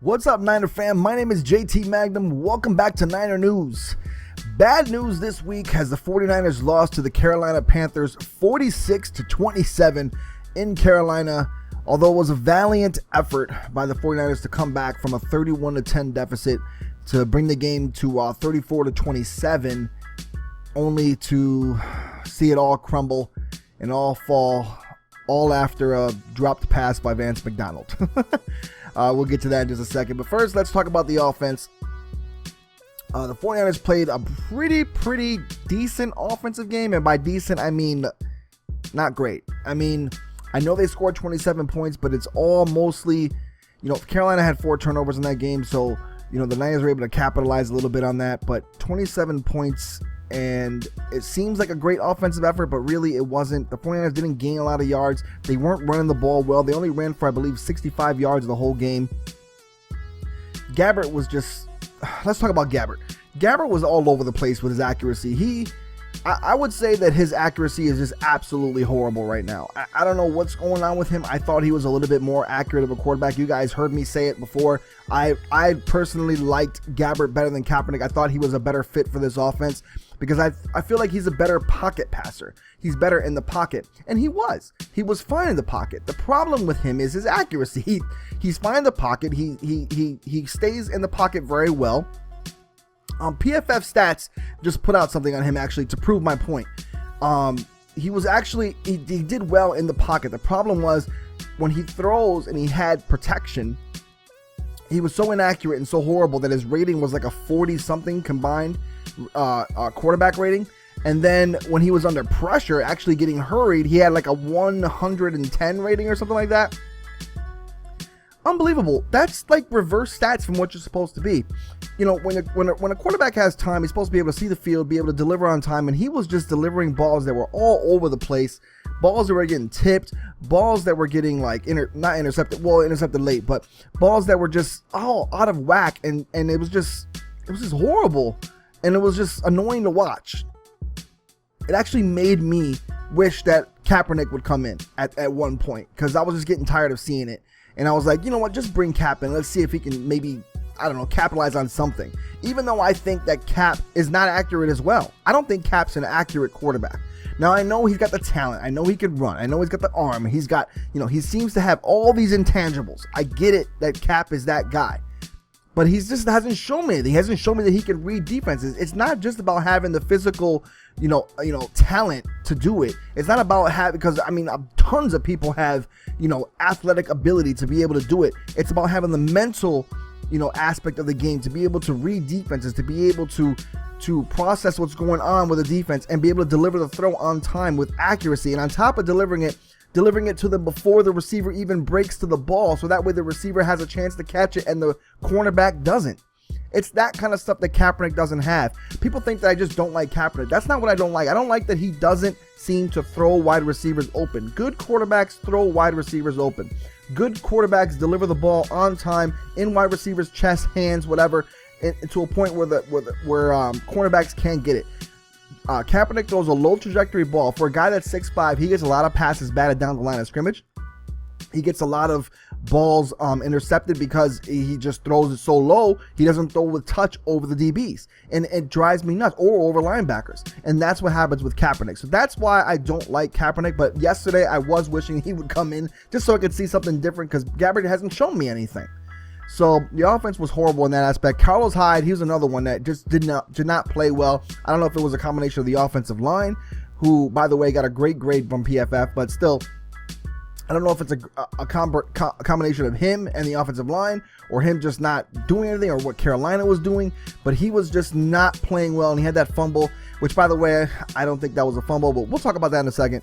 What's up, Niner fam? My name is JT Magnum. Welcome back to Niner News. Bad news this week has the 49ers lost to the Carolina Panthers 46-27 in Carolina. Although it was a valiant effort by the 49ers to come back from a 31-10 deficit to bring the game to 34-27, only to see it all crumble and all fall, all after a dropped pass by Vance McDonald. We'll get to that in just a second. But first, let's talk about the offense. The 49ers played a pretty decent offensive game. And by decent, I mean not great. I mean, I know they scored 27 points, but it's all mostly, Carolina had 4 turnovers in that game. So, the Niners were able to capitalize a little bit on that. But 27 points, and it seems like a great offensive effort, but really it wasn't. The 49ers didn't gain a lot of yards. They weren't running the ball well. They only ran for, I believe, 65 yards the whole game. Gabbert was just... Let's talk about Gabbert. Gabbert was all over the place with his accuracy. I would say that his accuracy is just absolutely horrible right now. I don't know what's going on with him. I thought he was a little bit more accurate of a quarterback. You guys heard me say it before. I personally liked Gabbert better than Kaepernick. I thought he was a better fit for this offense because I feel like he's a better pocket passer. He's better in the pocket. And he was. He was fine in the pocket. The problem with him is his accuracy. He's fine in the pocket. He stays in the pocket very well. PFF Stats just put out something on him actually to prove my point. He did well in the pocket. The problem was when he throws and he had protection, he was so inaccurate and so horrible that his rating was like a 40-something combined quarterback rating. And then when he was under pressure, actually getting hurried, he had like a 110 rating or something like that. Unbelievable. That's like reverse stats from what you're supposed to be. When a quarterback has time, he's supposed to be able to see the field, be able to deliver on time, and he was just delivering balls that were all over the place, balls that were getting tipped, balls that were getting intercepted late, but balls that were just all out of whack, and it was just horrible, and it was just annoying to watch. It actually made me wish that Kaepernick would come in at one point, because I was just getting tired of seeing it. And I was like, you know what, just bring Cap in. Let's see if he can maybe, capitalize on something. Even though I think that Cap is not accurate as well. I don't think Cap's an accurate quarterback. Now, I know he's got the talent. I know he could run. I know he's got the arm. He's got, he seems to have all these intangibles. I get it that Cap is that guy. But he just hasn't shown me anything. He hasn't shown me that he can read defenses. It's not just about having the physical, talent to do it. It's not about having, because tons of people have, athletic ability to be able to do it. It's about having the mental, aspect of the game to be able to read defenses, to be able to process what's going on with the defense and be able to deliver the throw on time with accuracy. And on top of delivering it to them before the receiver even breaks to the ball, so that way the receiver has a chance to catch it and the cornerback doesn't. It's that kind of stuff that Kaepernick doesn't have. People think that I just don't like Kaepernick. That's not what I don't like. I don't like that he doesn't seem to throw wide receivers open. Good quarterbacks throw wide receivers open. Good quarterbacks deliver the ball on time in wide receivers' chest, hands, whatever, to a point where cornerbacks can't get it. Kaepernick throws a low trajectory ball. For a guy that's 6'5", he gets a lot of passes batted down the line of scrimmage. He gets a lot of balls intercepted because he just throws it so low. He doesn't throw with touch over the DBs, and it drives me nuts, or over linebackers. And that's what happens with Kaepernick. So that's why I don't like Kaepernick. But yesterday I was wishing he would come in just so I could see something different, because Gabbert hasn't shown me anything. So the offense was horrible in that aspect. Carlos Hyde, he was another one that just did not play well. I don't know if it was a combination of the offensive line, who, by the way, got a great grade from PFF, but still, I don't know if it's a combination of him and the offensive line, or him just not doing anything, or what Carolina was doing, but he was just not playing well, and he had that fumble, which, by the way, I don't think that was a fumble, but we'll talk about that in a second.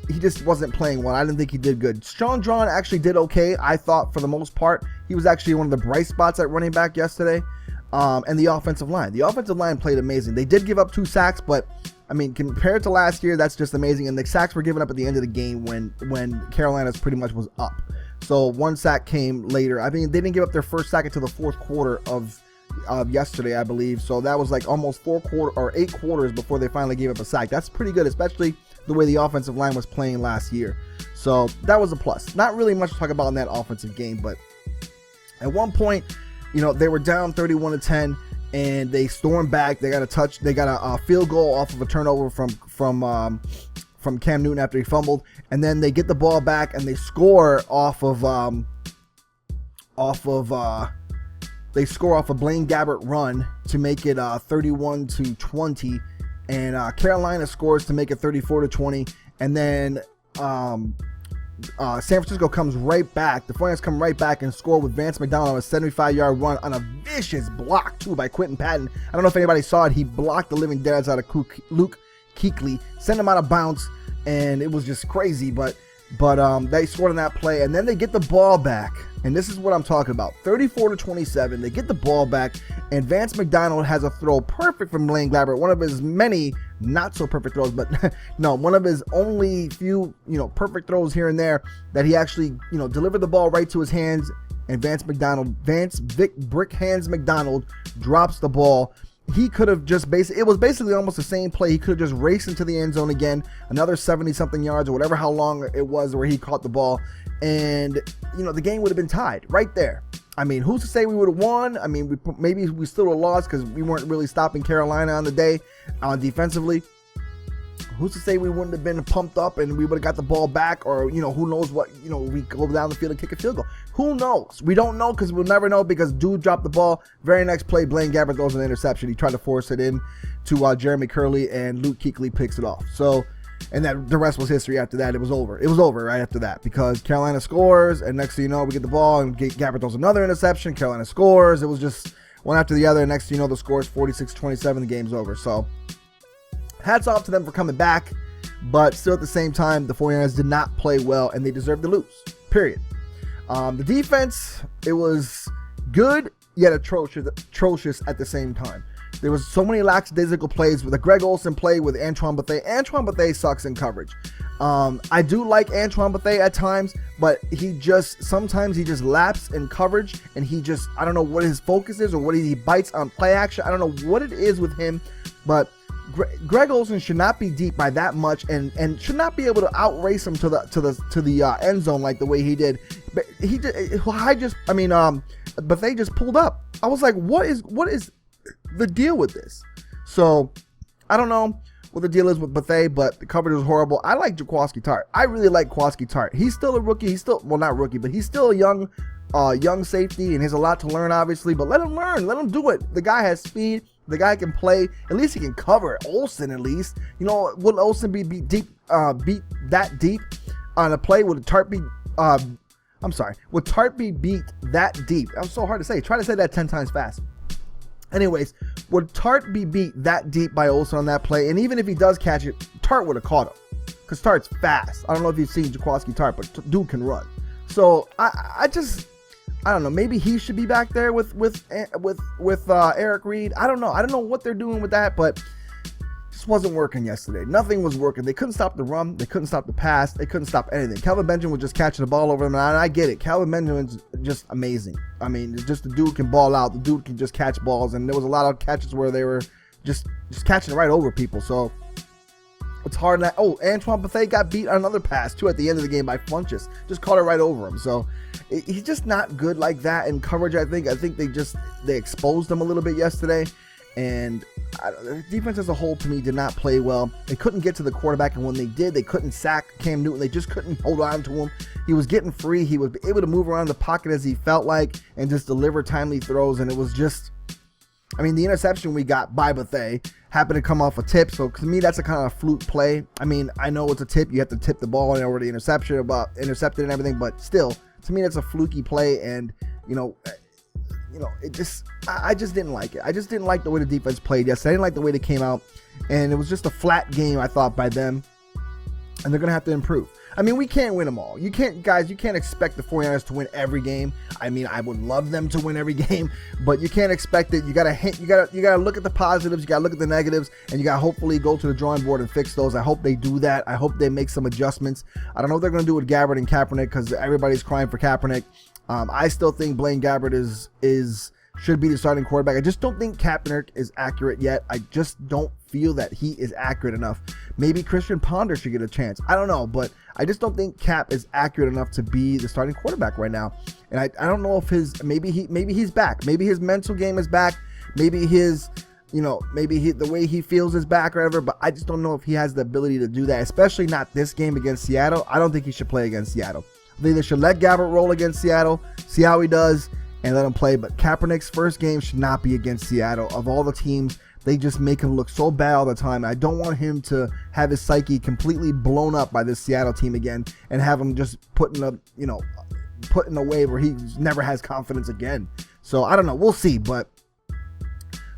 He just wasn't playing well. I didn't think he did good. Sean Drawn actually did okay, I thought, for the most part. He was actually one of the bright spots at running back yesterday. And the offensive line. The offensive line played amazing. They did give up 2 sacks, but compared to last year, that's just amazing. And the sacks were given up at the end of the game when Carolina's pretty much was up. So 1 sack came later. They didn't give up their first sack until the 4th quarter of yesterday, I believe. So that was like almost 8 quarters before they finally gave up a sack. That's pretty good, especially the way the offensive line was playing last year. So that was a plus. Not really much to talk about in that offensive game, but At one point, they were down 31-10, and they stormed back. They got a field goal off of a turnover from Cam Newton after he fumbled, and then they get the ball back and they score off of a Blaine Gabbert run to make it 31-20, and Carolina scores to make it 34-20, and then San Francisco comes right back. The 49ers come right back and score with Vance McDonald on a 75-yard run on a vicious block, too, by Quentin Patton. I don't know if anybody saw it. He blocked the living daylights out of Luke Kuechly, sent him out of bounds, and it was just crazy. But they scored on that play, and then they get the ball back. And this is what I'm talking about. 34-27. They get the ball back, and Vance McDonald has a throw perfect from Blaine Gabbert. One of his many not so perfect throws, but no, one of his only few, perfect throws here and there that he actually, delivered the ball right to his hands. And Vic Brick Hands McDonald drops the ball. He could have just it was basically almost the same play. He could have just raced into the end zone again, another 70-something yards or whatever, how long it was where he caught the ball. And, the game would have been tied right there. I mean, who's to say we would have won? I mean, maybe we still would have lost because we weren't really stopping Carolina on the day defensively. Who's to say we wouldn't have been pumped up and we would have got the ball back, or, who knows what, we go down the field and kick a field goal. Who knows? We don't know because we'll never know, because dude dropped the ball. Very next play, Blaine Gabbert throws an interception. He tried to force it in to Jeremy Curley, and Luke Kuechly picks it off. So, and the rest was history after that. It was over. It was over right after that, because Carolina scores, and next thing you know, we get the ball, and Gabbert throws another interception. Carolina scores. It was just one after the other. And next thing you know, the score is 46-27. The game's over. So, hats off to them for coming back, but still at the same time, the 49ers did not play well, and they deserved to lose, period. The defense, it was good, yet atrocious at the same time. There was so many lackadaisical plays with the Greg Olsen play with Antoine Bethea. Antoine Bethea sucks in coverage. I do like Antoine Bethea at times, but sometimes he just laps in coverage, and I don't know what his focus is, or what he bites on play action. I don't know what it is with him, but Greg Olsen should not be deep by that much, and should not be able to outrace him to the end zone like the way he did. But Bethea just pulled up. I was like, what is the deal with this? So I don't know what the deal is with Bethea, but the coverage was horrible. I like Jaquiski Tartt. I really like Jaquiski Tartt. He's still a rookie. He's still, well, not rookie, but he's still a young safety, and he has a lot to learn, obviously. But let him learn. Let him do it. The guy has speed. The guy can play. At least he can cover Olsen. At least, will Olsen be beat that deep on a play? Would Tartt be? Would Tartt be beat that deep? That was so hard to say. Try to say that 10 times fast. Anyways, would Tartt be beat that deep by Olsen on that play? And even if he does catch it, Tartt would have caught him, because Tartt's fast. I don't know if you've seen Jaquiski Tartt, but dude can run. So I don't know. Maybe he should be back there with Eric Reed. I don't know. I don't know what they're doing with that, but just wasn't working yesterday. Nothing was working. They couldn't stop the run. They couldn't stop the pass. They couldn't stop anything. Kelvin Benjamin was just catching the ball over them, and I get it. Kelvin Benjamin's just amazing. I mean, just the dude can ball out. The dude can just catch balls, and there was a lot of catches where they were just catching right over people. So it's hard. Antoine Bethea got beat on another pass too at the end of the game by Funchess. Just caught it right over him. So he's just not good like that in coverage. I think they exposed him a little bit yesterday, and the defense as a whole to me did not play well. They couldn't get to the quarterback, and when they did, they couldn't sack Cam Newton. They just couldn't hold on to him. He was getting free. He was able to move around the pocket as he felt like, and just deliver timely throws. And it was just, the interception we got by Bethea happened to come off a tip. So to me, that's a kind of fluke play. I know it's a tip. You have to tip the ball in order to intercepted and everything, but still, to me, that's a fluky play. And I just didn't like it. I just didn't like the way the defense played yesterday. I didn't like the way they came out, and it was just a flat game, I thought, by them, and they're gonna have to improve. We can't win them all. You can't expect the 49ers to win every game. I would love them to win every game, but you can't expect it. You gotta look at the positives, you gotta look at the negatives, and you gotta hopefully go to the drawing board and fix those. I hope they do that. I hope they make some adjustments. I don't know what they're gonna do with Gabbert and Kaepernick, because everybody's crying for Kaepernick. I still think Blaine Gabbert should be the starting quarterback. I just don't think Kaepernick is accurate yet. I just don't feel that he is accurate enough, Maybe Christian Ponder should get a chance. I don't know, but I just don't think Cap is accurate enough to be the starting quarterback right now. And I don't know if maybe he's back. Maybe his mental game is back. Maybe the way he feels is back or whatever, but I just don't know if he has the ability to do that, especially not this game against Seattle. I don't think he should play against Seattle. They should let Gabbert roll against Seattle, see how he does, and let him play. But Kaepernick's first game should not be against Seattle. Of all the teams, they just make him look so bad all the time. I don't want him to have his psyche completely blown up by this Seattle team again and have him just put in a way where he never has confidence again. So I don't know. We'll see. But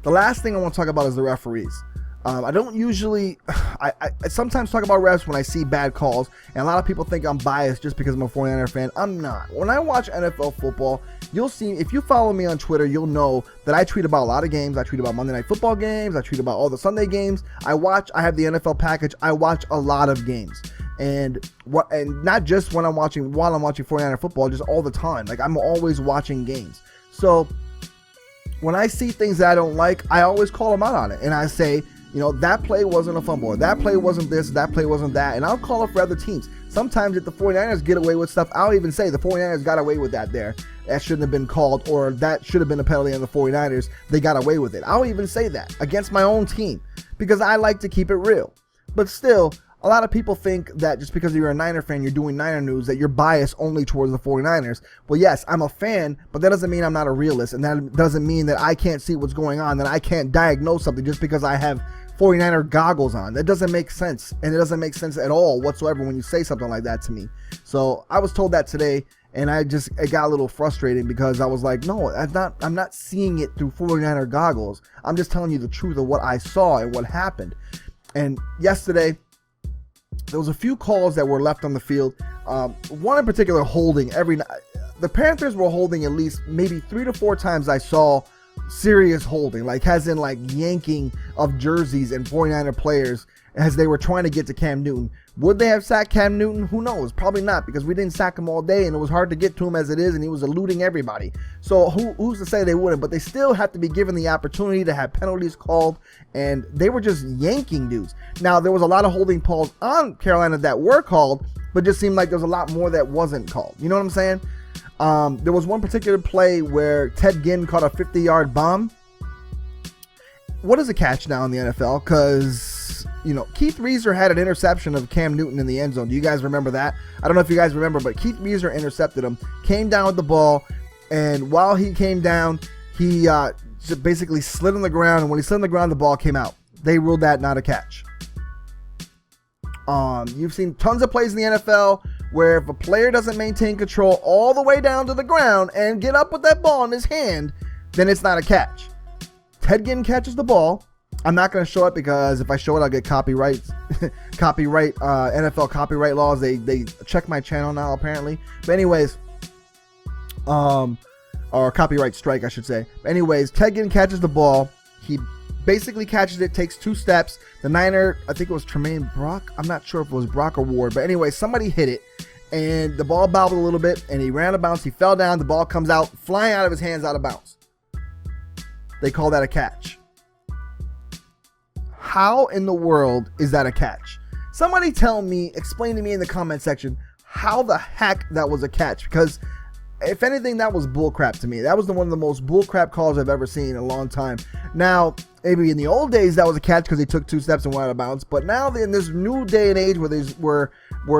the last thing I want to talk about is the referees. I don't usually, I sometimes talk about refs when I see bad calls, and a lot of people think I'm biased just because I'm a 49er fan. I'm not. When I watch NFL football, you'll see, if you follow me on Twitter, you'll know that I tweet about a lot of games. I tweet about Monday Night Football games. I tweet about all the Sunday games. I have the NFL package. I watch a lot of games. And not just while I'm watching 49er football, just all the time. Like, I'm always watching games. So when I see things that I don't like, I always call them out on it. And I say, that play wasn't a fumble, or that play wasn't this, that play wasn't that, and I'll call it for other teams. Sometimes if the 49ers get away with stuff, I'll even say the 49ers got away with that there. That shouldn't have been called, or that should have been a penalty on the 49ers. They got away with it. I'll even say that against my own team because I like to keep it real. But still, a lot of people think that just because you're a Niner fan, you're doing Niner news, that you're biased only towards the 49ers. Well, yes, I'm a fan, but that doesn't mean I'm not a realist, and that doesn't mean that I can't see what's going on, that I can't diagnose something just because I have 49er goggles on. That doesn't make sense, and it doesn't make sense at all whatsoever when you say something like that to me. So I was told that today, and it got a little frustrating because I was like, no, I'm not seeing it through 49er goggles. I'm just telling you the truth of what I saw and what happened. And yesterday, there was a few calls that were left on the field. One in particular holding the Panthers were holding at least maybe 3 to 4 times I saw serious holding, like as in like yanking of jerseys and 49er players as they were trying to get to Cam Newton. Would they have sacked Cam Newton? Who knows? Probably not, because we didn't sack him all day and it was hard to get to him as it is, and he was eluding everybody. So who's to say they wouldn't? But they still have to be given the opportunity to have penalties called, and they were just yanking dudes. Now, there was a lot of holding calls on Carolina that were called, but just seemed like there was a lot more that wasn't called. You know what I'm saying? There was one particular play where Ted Ginn caught a 50-yard bomb. What is a catch now in the NFL? Because, Keith Reeser had an interception of Cam Newton in the end zone. Do you guys remember that? I don't know if you guys remember, but Keith Reeser intercepted him, came down with the ball, and while he came down, he just basically slid on the ground, and when he slid on the ground, the ball came out. They ruled that not a catch. You've seen tons of plays in the NFL where if a player doesn't maintain control all the way down to the ground and get up with that ball in his hand, then it's not a catch. Ted Ginn catches the ball. I'm not going to show it because if I show it, I'll get NFL copyright laws. They check my channel now, apparently. But anyways, or copyright strike, I should say. But anyways, Ted Ginn catches the ball. He basically catches it, takes 2 steps. The Niner, I think it was Tremaine Brock. I'm not sure if it was Brock or Ward, but anyway, somebody hit it, and the ball bobbled a little bit, and he ran out of bounds. He fell down. The ball comes out, flying out of his hands, out of bounds. They call that a catch. How in the world is that a catch? Somebody explain to me in the comment section how the heck that was a catch, because if anything, that was bullcrap to me. That was one of the most bullcrap calls I've ever seen in a long time. Now, maybe in the old days that was a catch because he took 2 steps and went out of bounds. But now in this new day and age where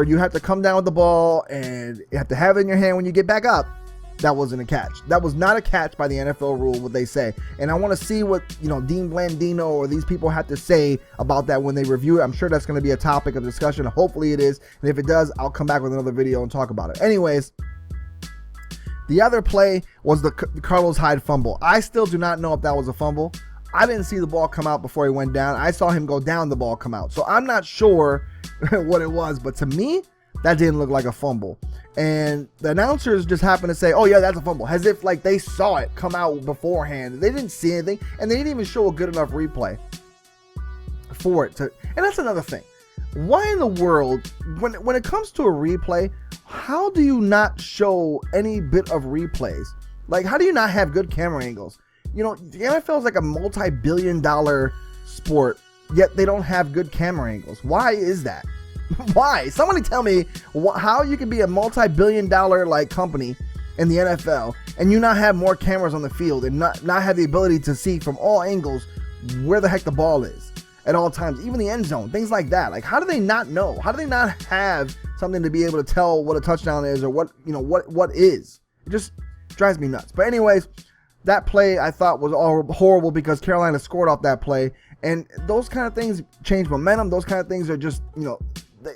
you have to come down with the ball and you have to have it in your hand when you get back up, that wasn't a catch. That was not a catch by the NFL rule, what they say. And I want to see what Dean Blandino or these people have to say about that when they review it. I'm sure that's going to be a topic of discussion. Hopefully it is. And if it does, I'll come back with another video and talk about it. Anyways, the other play was the Carlos Hyde fumble. I still do not know if that was a fumble. I didn't see the ball come out before he went down. I saw him go down, the ball come out. So I'm not sure what it was, but to me, that didn't look like a fumble. And the announcers just happened to say, oh yeah, that's a fumble, as if like they saw it come out beforehand. They didn't see anything, and they didn't even show a good enough replay for it to. And that's another thing. Why in the world, when it comes to a replay, how do you not show any bit of replays? Like, how do you not have good camera angles? The NFL is like a multi-billion-dollar sport. yet they don't have good camera angles. Why is that? Why? Somebody tell me how you can be a multi-billion-dollar like company in the NFL and you not have more cameras on the field and not have the ability to see from all angles where the heck the ball is at all times, even the end zone, things like that. Like, how do they not know? How do they not have something to be able to tell what a touchdown is or what is? It just drives me nuts. But anyways, that play I thought was all horrible because Carolina scored off that play, and those kind of things change momentum. Those kind of things are just,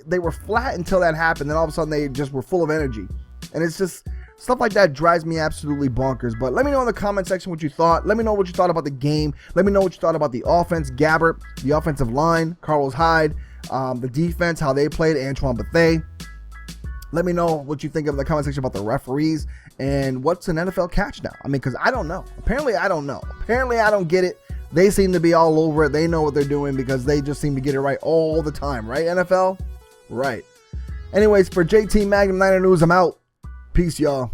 they were flat until that happened, and all of a sudden they just were full of energy. And it's just stuff like that drives me absolutely bonkers. But let me know in the comment section what you thought. Let me know what you thought about the game. Let me know what you thought about the offense, Gabbert, the offensive line, Carlos Hyde, the defense, how they played, Antoine Bethea. Let me know what you think in the comment section about the referees and what's an NFL catch now. I mean, because I don't know. Apparently, I don't know. Apparently, I don't get it. They seem to be all over it. They know what they're doing because they just seem to get it right all the time. Right, NFL? Right. Anyways, for JT Magnum, Niner News, I'm out. Peace, y'all.